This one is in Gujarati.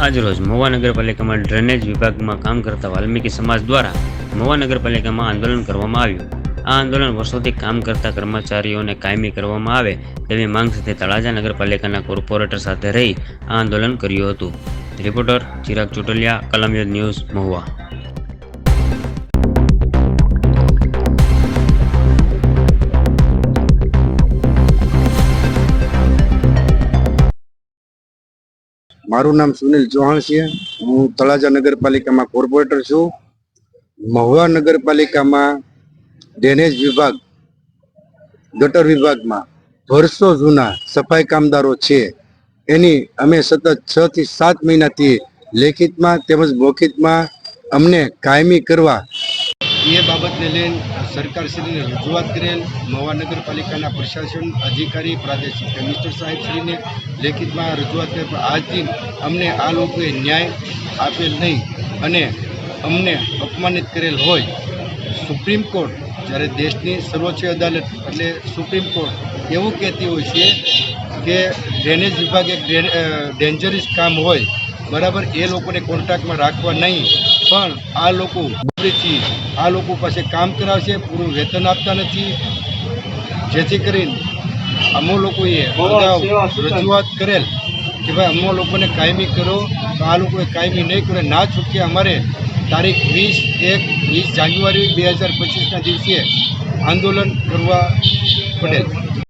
આજરોજ મહુવા નગરપાલિકામાં ડ્રેનેજ વિભાગમાં કામ કરતા વાલ્મીકી સમાજ દ્વારા મહુવા નગરપાલિકામાં આંદોલન કરવામાં આવ્યું. આ આંદોલન વર્ષોથી કામ કરતા કર્મચારીઓને કાયમી કરવામાં આવે તેવી માંગ સાથે તળાજા નગરપાલિકાના કોર્પોરેટર સાથે રહી આ આંદોલન કર્યું હતું. Reporter Chirag Chotaliya, Kalamyuddh news, Mahuva. મારું નામ સુનિલ ચૌહાણ છે. હું તળાજા નગરપાલિકામાં કોર્પોરેટર છું. મહુવા નગરપાલિકામાં ડ્રેનેજ વિભાગ, ગટર વિભાગમાં વર્ષો જૂના સફાઈ કામદારો છે. એની અમે સતત 6 થી 7 મહિનાથી લેખિતમાં તેમજ મૌખિકમાં અમને કાયમી કરવા એ બાબતને લઈને સરકારશ્રીને રજૂઆત કરેલ. મહુવા નગરપાલિકાના પ્રશાસન અધિકારી પ્રાદેશિક કમિશનર સાહેબશ્રીને લેખિતમાં રજૂઆત કરી, પણ આજથી અમને આ લોકોએ ન્યાય આપેલ નહીં અને અમને અપમાનિત કરેલ હોય. સુપ્રીમ કોર્ટ, જ્યારે દેશની સર્વોચ્ચ અદાલત એટલે સુપ્રીમ કોર્ટ એવું કહેતી હોય છે કે ડ્રેનેજ વિભાગ એક ડેન્જરસ કામ હોય, બરાબર, એ લોકોને કોન્ટ્રાક્ટમાં રાખવા નહીં, પણ આ લોકો આ લોકો પાસે કામ કરાવશે, પૂરું વેતન આપતા નથી. જેથી કરીને અમો લોકોએ અગાઉ રજૂઆત કરેલ કે ભાઈ અમો લોકોને કાયમી કરો, તો આ લોકોએ કાયમી નહીં કરે. ના છૂટકે અમારે તારીખ 20 જાન્યુઆરી 2025ના દિવસે આંદોલન કરવા પડેલ.